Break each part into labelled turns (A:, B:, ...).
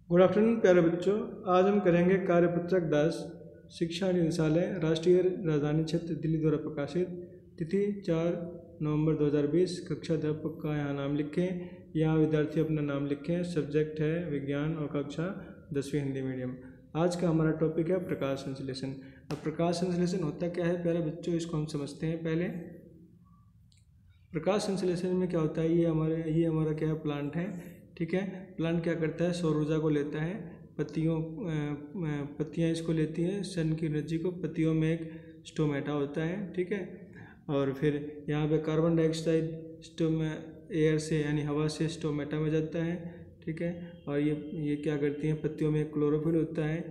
A: Good afternoon प्यारे बच्चों। आज हम करेंगे कार्यपत्रक 10 शिक्षा निदेशालय राष्ट्रीय राजधानी क्षेत्र दिल्ली द्वारा प्रकाशित। तिथि 4 नवंबर 2020। कक्षा अध्यापक का यहाँ नाम लिखें। यहाँ विद्यार्थी अपना नाम लिखें। सब्जेक्ट है विज्ञान और कक्षा 10वीं हिंदी मीडियम। आज का हमारा टॉपिक है प्रकाश संश्लेषण। अब प्रकाश संश्लेषण होता क्या है प्यारे बच्चों, इसको हम समझते हैं। पहले प्रकाश संश्लेषण में क्या होता है, ये हमारा क्या है, प्लांट है। ठीक है, प्लांट क्या करता है, सौर ऊर्जा को लेता है। पत्तियां इसको लेती हैं सन की एनर्जी को। पत्तियों में एक स्टोमेटा होता है। ठीक है, और फिर यहाँ पे कार्बन डाइऑक्साइड एयर से यानी हवा से स्टोमेटा में जाता है। ठीक है, और ये क्या करती हैं, पत्तियों में क्लोरोफिल होता है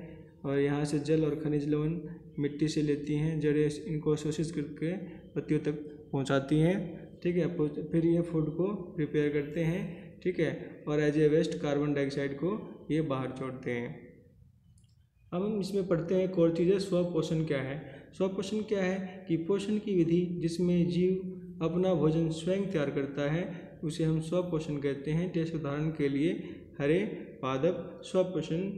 A: और यहाँ से जल और खनिज लवण मिट्टी से लेती हैं। जड़ें इनको शोषित करके पत्तियों तक पहुँचाती हैं। ठीक है, फिर ये फूड को प्रिपेयर करते हैं। ठीक है, और as a waste carbon dioxide को ये बाहर छोड़ते हैं। अब हम इसमें पढ़ते हैं एक और चीज़ है, स्वपोषण क्या है। स्वपोषण क्या है कि पोषण की विधि जिसमें जीव अपना भोजन स्वयं तैयार करता है उसे हम स्वपोषण कहते हैं। जैसे उदाहरण के लिए हरे पादप स्वपोषण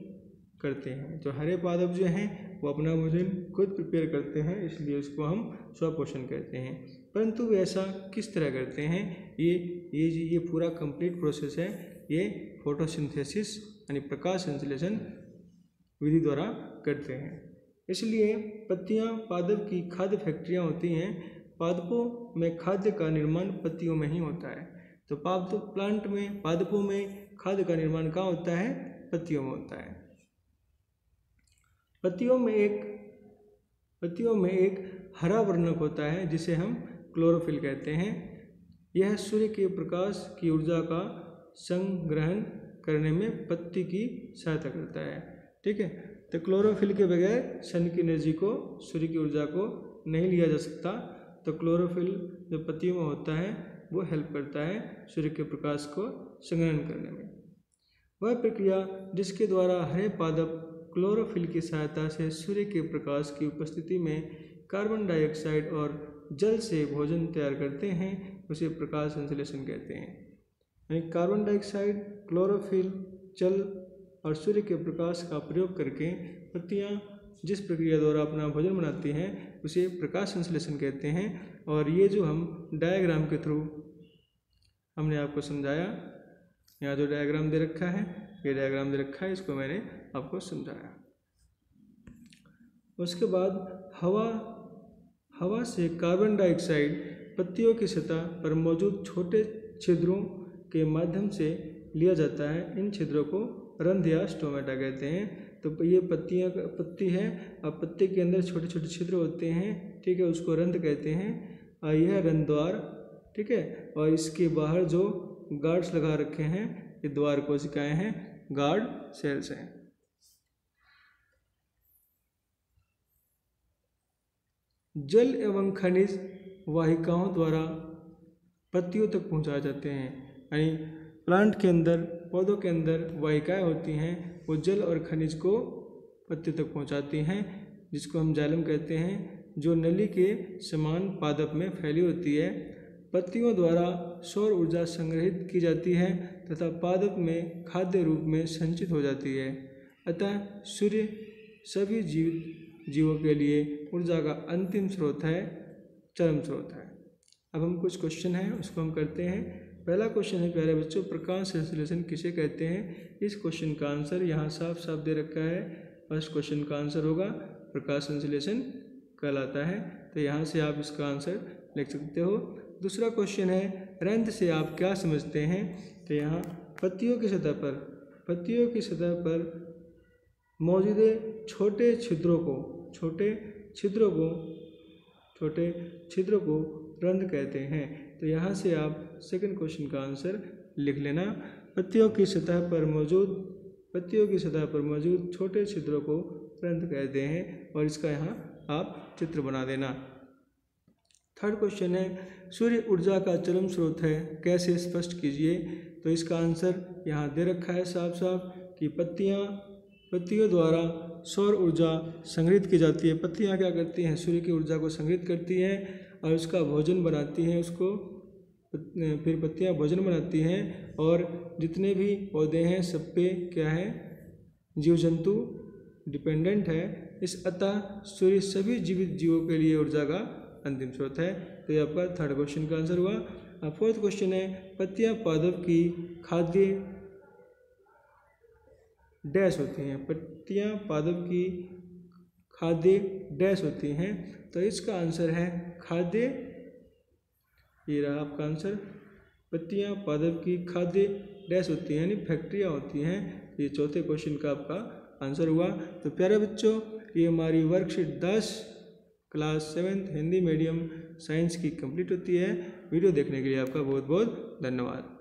A: करते हैं। तो हरे पादप जो हैं वो अपना भोजन खुद प्रिपेयर करते हैं, इसलिए उसको हम स्वपोषण कहते हैं। परंतु वे ऐसा किस तरह करते हैं, ये पूरा कंप्लीट प्रोसेस है, ये फोटोसिंथेसिस यानी प्रकाश संश्लेषण विधि द्वारा करते हैं। इसलिए पत्तियां पादप की खाद्य फैक्ट्रियां होती हैं। पादपों में खाद्य का निर्माण पत्तियों में ही होता है। तो पादपों में खाद्य का निर्माण कहाँ होता है, पत्तियों में होता है। पत्तियों में एक हरा वर्णक होता है जिसे हम क्लोरोफिल कहते हैं। यह सूर्य के प्रकाश की ऊर्जा का संग्रहण करने में पत्ती की सहायता करता है। ठीक है, तो क्लोरोफिल के बगैर सन की एनर्जी को, सूर्य की ऊर्जा को नहीं लिया जा सकता। तो क्लोरोफिल जो पत्तियों में होता है वो हेल्प करता है सूर्य के प्रकाश को संग्रहण करने में। वह प्रक्रिया जिसके द्वारा हरे पादप क्लोरोफिल की सहायता से सूर्य के प्रकाश की उपस्थिति में कार्बन डाइऑक्साइड और जल से भोजन तैयार करते हैं उसे प्रकाश संश्लेषण कहते हैं। यानी कार्बन डाइऑक्साइड, क्लोरोफिल, जल और सूर्य के प्रकाश का प्रयोग करके पत्तियां जिस प्रक्रिया द्वारा अपना भोजन बनाती हैं उसे प्रकाश संश्लेषण कहते हैं। और ये जो हम डायग्राम के थ्रू हमने आपको समझाया, यहाँ जो डायग्राम दे रखा है, ये डायग्राम दे रखा है, इसको मैंने आपको समझाया। उसके बाद हवा से कार्बन डाइऑक्साइड पत्तियों की सतह पर मौजूद छोटे छिद्रों के माध्यम से लिया जाता है। इन छिद्रों को रंध्र या स्टोमेटा कहते हैं। तो ये पत्ती है और पत्ती के अंदर छोटे छोटे छिद्र होते हैं। ठीक है, उसको रंध्र कहते हैं और यह रंध्र द्वार। ठीक है, और इसके बाहर जो गार्ड्स लगा रखे हैं ये द्वार कोशिकाएं हैं, गार्ड सेल्स हैं। जल एवं खनिज वाहिकाओं द्वारा पत्तियों तक पहुंचाए जाते हैं। यानी प्लांट के अंदर, पौधों के अंदर वाहिकाएं होती हैं, वो जल और खनिज को पत्तियों तक पहुंचाती हैं, जिसको हम जाइलम कहते हैं, जो नली के समान पादप में फैली होती है। पत्तियों द्वारा सौर ऊर्जा संग्रहित की जाती है तथा पादप में खाद्य रूप में संचित हो जाती है। अतः सूर्य सभी जीवों के लिए ऊर्जा का अंतिम स्रोत है, चरम स्रोत है। अब हम कुछ क्वेश्चन हैं उसको हम करते हैं। पहला क्वेश्चन है प्यारे बच्चों, प्रकाश संश्लेषण किसे कहते हैं। इस क्वेश्चन का आंसर यहाँ साफ साफ दे रखा है। फर्स्ट क्वेश्चन का आंसर होगा प्रकाश संश्लेषण कहलाता है। तो यहाँ से आप इसका आंसर लिख सकते हो। दूसरा क्वेश्चन है रंध्र से आप क्या समझते हैं। तो यहाँ पत्तियों की सतह पर मौजूद छोटे छिद्रों को रंध्र कहते हैं। तो यहाँ से आप सेकंड क्वेश्चन का आंसर लिख लेना। पत्तियों की सतह पर मौजूद छोटे छिद्रों को रंध्र कहते हैं और इसका यहाँ आप चित्र बना देना। थर्ड क्वेश्चन है सूर्य ऊर्जा का चरम स्रोत है, कैसे स्पष्ट कीजिए। तो इसका आंसर यहाँ दे रखा है साफ साफ कि पत्तियों द्वारा सौर ऊर्जा संग्रहित की जाती है। पत्तियाँ क्या करती हैं, सूर्य की ऊर्जा को संग्रहित करती हैं और उसका भोजन बनाती हैं। फिर पत्तियाँ भोजन बनाती हैं और जितने भी पौधे हैं सब पे क्या है, जीव जंतु डिपेंडेंट है इस, अतः सूर्य सभी जीवित जीवों के लिए ऊर्जा का अंतिम स्रोत है। तो ये आपका थर्ड क्वेश्चन का आंसर हुआ। अब फोर्थ क्वेश्चन है, पत्तियां पादप की खाद्य डैश होती हैं। पत्तियां पादप की खाद्य डैश होती हैं। तो इसका आंसर है खाद्य, ये रहा आपका आंसर। पत्तियां पादप की खाद्य डैश होती हैं यानी फैक्ट्रियाँ होती हैं। ये चौथे क्वेश्चन का आपका आंसर हुआ। तो प्यारे बच्चों, ये हमारी worksheet 10 class 7th Hindi medium science की कंप्लीट होती है। वीडियो देखने के लिए आपका बहुत बहुत धन्यवाद।